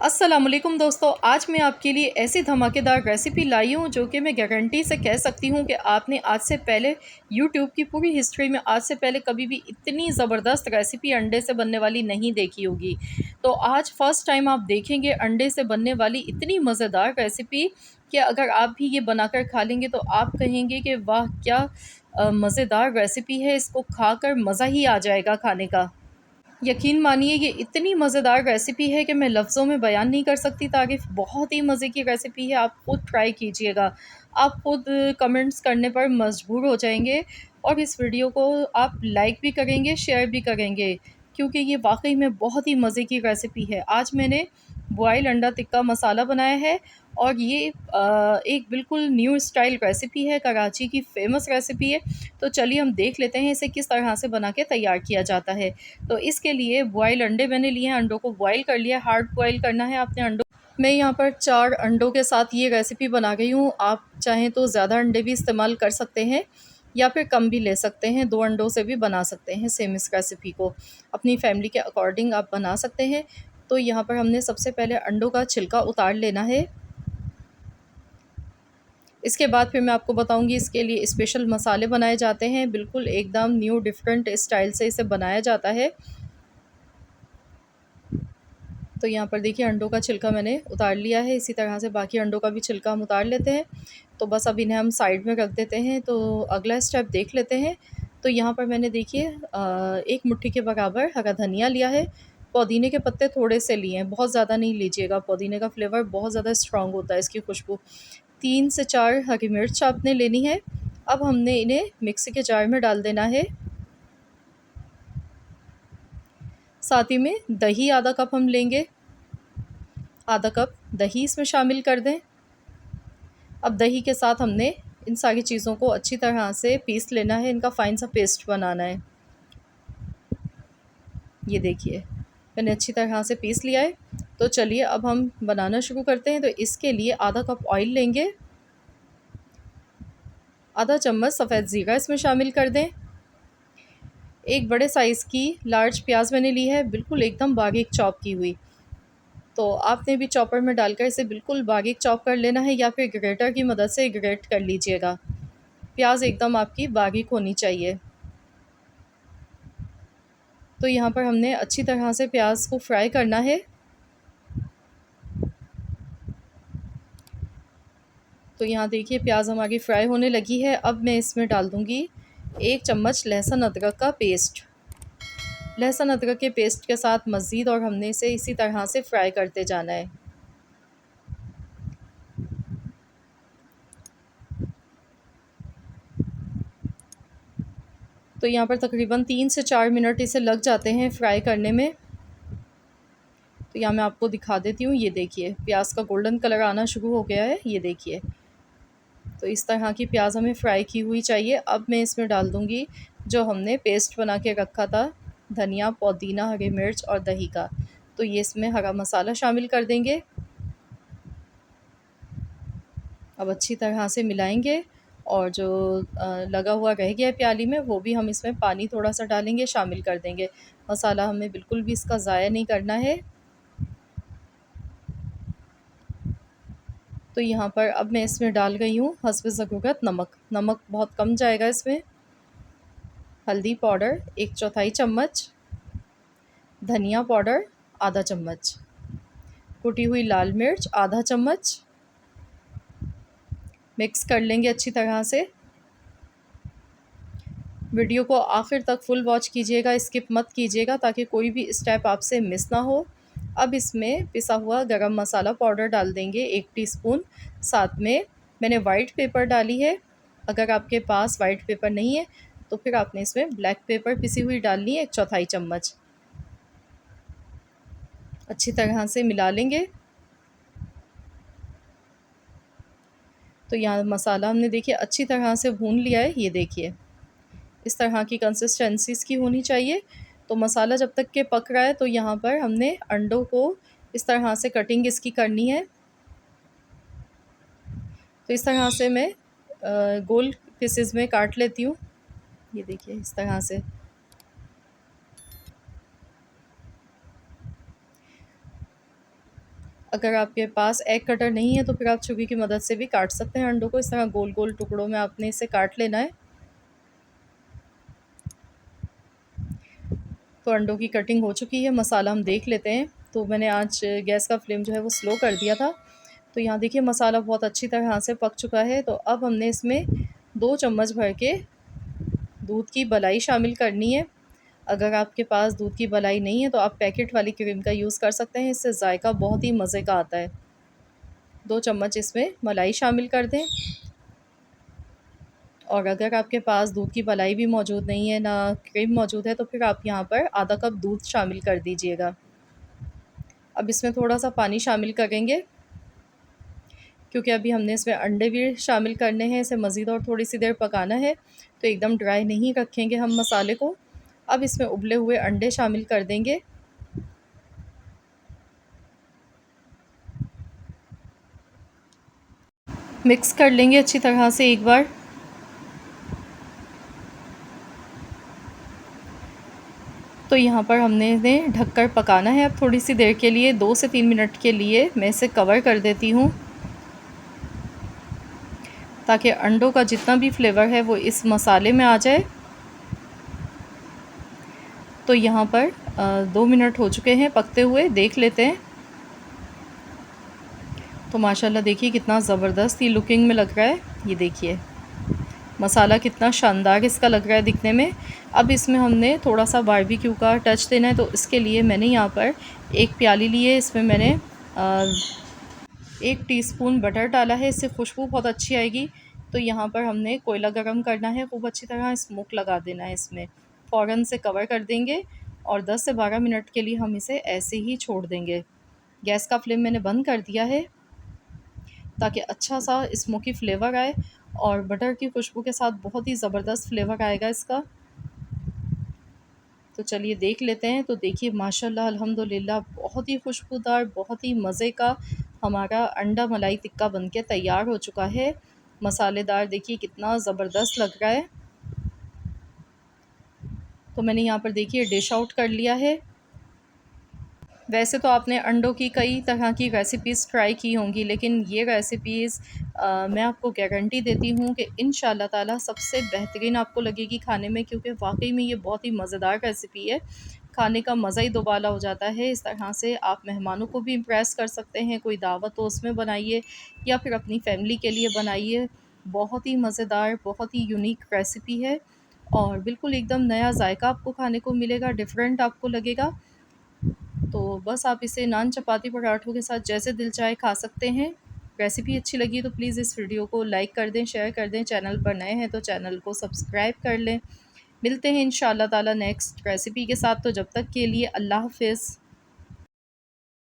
अस्सलामुअलैकुम दोस्तों, आज मैं आपके लिए ऐसी धमाकेदार रेसिपी लाई हूँ जो कि मैं गारंटी से कह सकती हूँ कि आपने आज से पहले यूट्यूब की पूरी हिस्ट्री में आज से पहले कभी भी इतनी ज़बरदस्त रेसिपी अंडे से बनने वाली नहीं देखी होगी। तो आज फ़र्स्ट टाइम आप देखेंगे अंडे से बनने वाली इतनी मज़ेदार रेसिपी कि अगर आप भी ये बनाकर खा लेंगे तो आप कहेंगे कि वाह क्या मज़ेदार रेसिपी है, इसको खाकर मज़ा ही आ जाएगा खाने का। यकीन मानिए ये इतनी मज़ेदार रेसिपी है कि मैं लफ्ज़ों में बयान नहीं कर सकती तारीफ़। बहुत ही मज़े की रेसिपी है, आप खुद ट्राई कीजिएगा। आप खुद कमेंट्स करने पर मजबूर हो जाएंगे और इस वीडियो को आप लाइक भी करेंगे, शेयर भी करेंगे, क्योंकि ये वाकई में बहुत ही मज़े की रेसिपी है। आज मैंने बॉयल अंडा टिक्का मसाला बनाया है और ये एक बिल्कुल न्यू स्टाइल रेसिपी है, कराची की फ़ेमस रेसिपी है। तो चलिए हम देख लेते हैं इसे किस तरह से बना के तैयार किया जाता है। तो इसके लिए बॉयल अंडे मैंने लिए हैं, अंडों को बॉयल कर लिया, हार्ड बॉयल करना है आपने अंडों। मैं यहाँ पर 4 अंडों के साथ ये रेसिपी बना रही हूँ। आप चाहें तो ज़्यादा अंडे भी इस्तेमाल कर सकते हैं या फिर कम भी ले सकते हैं, 2 अंडों से भी बना सकते हैं सेम इस रेसिपी को। अपनी फैमिली के अकॉर्डिंग आप बना सकते हैं। तो यहाँ पर हमने सबसे पहले अंडों का छिलका उतार लेना है। इसके बाद फिर मैं आपको बताऊंगी इसके लिए स्पेशल मसाले बनाए जाते हैं, बिल्कुल एकदम न्यू डिफरेंट स्टाइल से इसे बनाया जाता है। तो यहाँ पर देखिए अंडों का छिलका मैंने उतार लिया है, इसी तरह से बाकी अंडों का भी छिलका हम उतार लेते हैं। तो बस अब इन्हें हम साइड में रख देते हैं। तो अगला स्टेप देख लेते हैं। तो यहाँ पर मैंने देखिए 1 मुट्ठी के बराबर हरा धनिया लिया है। पुदीने के पत्ते थोड़े से लिए हैं, बहुत ज़्यादा नहीं लीजिएगा, पुदीने का फ्लेवर बहुत ज़्यादा स्ट्रॉन्ग होता है, इसकी खुशबू। 3 से 4 हरी मिर्च आपने लेनी है। अब हमने इन्हें मिक्सी के जार में डाल देना है। साथ ही में दही आधा कप हम लेंगे, आधा कप दही इसमें शामिल कर दें। अब दही के साथ हमने इन सारी चीज़ों को अच्छी तरह से पीस लेना है, इनका फ़ाइन सा पेस्ट बनाना है। ये देखिए मैंने अच्छी तरह से पीस लिया है। तो चलिए अब हम बनाना शुरू करते हैं। तो इसके लिए आधा कप ऑयल लेंगे, आधा चम्मच सफ़ेद ज़ीरा इसमें शामिल कर दें। एक बड़े साइज़ की लार्ज प्याज मैंने ली है, बिल्कुल एकदम बारीक चॉप की हुई। तो आपने भी चॉपर में डालकर इसे बिल्कुल बारीक चॉप कर लेना है या फिर ग्रेटर की मदद से ग्रेट कर लीजिएगा। प्याज एकदम आपकी बारीक होनी चाहिए। तो यहाँ पर हमने अच्छी तरह से प्याज को फ्राई करना है। तो यहाँ देखिए प्याज हमारी फ्राई होने लगी है। अब मैं इसमें डाल दूँगी 1 चम्मच लहसुन अदरक का पेस्ट। लहसुन अदरक के पेस्ट के साथ मज़ीद और हमने इसे इसी तरह से फ्राई करते जाना है। तो यहाँ पर तकरीबन 3 से 4 मिनट इसे लग जाते हैं फ्राई करने में। तो यहाँ मैं आपको दिखा देती हूँ, ये देखिए प्याज का गोल्डन कलर आना शुरू हो गया है, ये देखिए। तो इस तरह की प्याज हमें फ्राई की हुई चाहिए। अब मैं इसमें डाल दूँगी जो हमने पेस्ट बना के रखा था, धनिया, पुदीना, हरी मिर्च और दही का। तो ये इसमें हरा मसाला शामिल कर देंगे। अब अच्छी तरह से मिलाएंगे और जो लगा हुआ रह गया है प्याली में वो भी हम इसमें पानी थोड़ा सा डालेंगे, शामिल कर देंगे। मसाला हमें बिल्कुल भी इसका ज़ाया नहीं करना है। तो यहाँ पर अब मैं इसमें डाल गई हूँ हस्ब ज़रूरत नमक। नमक बहुत कम जाएगा इसमें। हल्दी पाउडर 1/4 चम्मच, धनिया पाउडर आधा चम्मच, कुटी हुई लाल मिर्च आधा चम्मच। मिक्स कर लेंगे अच्छी तरह से। वीडियो को आखिर तक फुल वॉच कीजिएगा, स्किप मत कीजिएगा ताकि कोई भी स्टेप आपसे मिस ना हो। अब इसमें पिसा हुआ गरम मसाला पाउडर डाल देंगे 1 टीस्पून। साथ में मैंने वाइट पेपर डाली है। अगर आपके पास वाइट पेपर नहीं है तो फिर आपने इसमें ब्लैक पेपर पिसी हुई डालनी है 1/4 चम्मच। अच्छी तरह से मिला लेंगे। तो यहाँ मसाला हमने देखिए अच्छी तरह से भून लिया है, ये देखिए इस तरह की कंसिस्टेंसी इसकी होनी चाहिए। तो मसाला जब तक के पक रहा है तो यहाँ पर हमने अंडों को इस तरह से कटिंग इसकी करनी है। तो इस तरह से मैं गोल पीसेस में काट लेती हूँ, ये देखिए इस तरह से। अगर आपके पास एग कटर नहीं है तो फिर आप छुरी की मदद से भी काट सकते हैं अंडों को। इस तरह गोल गोल टुकड़ों में आपने इसे काट लेना है। तो अंडों की कटिंग हो चुकी है। मसाला हम देख लेते हैं। तो मैंने आज गैस का फ्लेम जो है वो स्लो कर दिया था। तो यहाँ देखिए मसाला बहुत अच्छी तरह से पक चुका है। तो अब हमने इसमें 2 चम्मच भर के दूध की मलाई शामिल करनी है। अगर आपके पास दूध की मलाई नहीं है तो आप पैकेट वाली क्रीम का यूज़ कर सकते हैं। इससे जायका बहुत ही मज़े का आता है। 2 चम्मच इसमें मलाई शामिल कर दें। और अगर आपके पास दूध की मलाई भी मौजूद नहीं है, ना क्रीम मौजूद है, तो फिर आप यहाँ पर आधा कप दूध शामिल कर दीजिएगा। अब इसमें थोड़ा-सा पानी शामिल करेंगे, क्योंकि अभी हमने इसमें अंडे भी शामिल करने हैं। इसे मज़ीद और थोड़ी-सी देर पकाना है, तो एकदम ड्राई नहीं रखेंगे हम मसाले को। अब इसमें उबले हुए अंडे शामिल कर देंगे। मिक्स कर लेंगे अच्छी तरह से एक बार। तो यहाँ पर हमने इन्हें ढककर पकाना है अब थोड़ी सी देर के लिए, 2 से 3 मिनट के लिए मैं इसे कवर कर देती हूँ, ताकि अंडों का जितना भी फ्लेवर है वो इस मसाले में आ जाए। तो यहाँ पर 2 मिनट हो चुके हैं पकते हुए, देख लेते हैं। तो माशाल्लाह देखिए कितना ज़बरदस्त ये लुकिंग में लग रहा है। ये देखिए मसाला कितना शानदार इसका लग रहा है दिखने में। अब इसमें हमने थोड़ा सा बारबेक्यू का टच देना है। तो इसके लिए मैंने यहाँ पर एक प्याली ली है। इसमें मैंने 1 टीस्पून बटर डाला है। इससे खुशबू बहुत अच्छी आएगी। तो यहाँ पर हमने कोयला गरम करना है, खूब अच्छी तरह स्मोक लगा देना है इसमें। फ़ौरन से कवर कर देंगे और 10 से 12 मिनट के लिए हम इसे ऐसे ही छोड़ देंगे। गैस का फ्लेम मैंने बंद कर दिया है, ताकि अच्छा सा स्मोकी फ्लेवर आए और बटर की खुशबू के साथ बहुत ही ज़बरदस्त फ्लेवर आएगा इसका। तो चलिए देख लेते हैं। तो देखिए माशाल्लाह अल्हम्दुलिल्लाह बहुत ही खुशबूदार, बहुत ही मज़े का हमारा अंडा मलाई टिक्का बनके तैयार हो चुका है। मसालेदार देखिए कितना ज़बरदस्त लग रहा है। तो मैंने यहाँ पर देखिए डिश आउट कर लिया है। वैसे तो आपने अंडों की कई तरह की रेसिपीज़ ट्राई की होंगी, लेकिन ये रेसिपीज़ मैं आपको गारंटी देती हूँ कि इंशाल्लाह ताला सबसे बेहतरीन आपको लगेगी खाने में, क्योंकि वाक़ई में ये बहुत ही मज़ेदार रेसिपी है। खाने का मज़ा ही दोबाला हो जाता है। इस तरह से आप मेहमानों को भी इम्प्रेस कर सकते हैं। कोई दावत हो उसमें बनाइए या फिर अपनी फ़ैमिली के लिए बनाइए। बहुत ही मज़ेदार, बहुत ही यूनिक रेसिपी है और बिल्कुल एकदम नया ज़ायका आपको खाने को मिलेगा, डिफ़रेंट आपको लगेगा। तो बस आप इसे नान, चपाती, पराठों के साथ जैसे दिल चाहे खा सकते हैं। रेसिपी अच्छी लगी तो प्लीज़ इस वीडियो को लाइक कर दें, शेयर कर दें। चैनल पर नए हैं तो चैनल को सब्सक्राइब कर लें। मिलते हैं इंशाअल्लाह ताला नेक्स्ट रेसिपी के साथ। तो जब तक के लिए अल्लाह हाफ़िज़।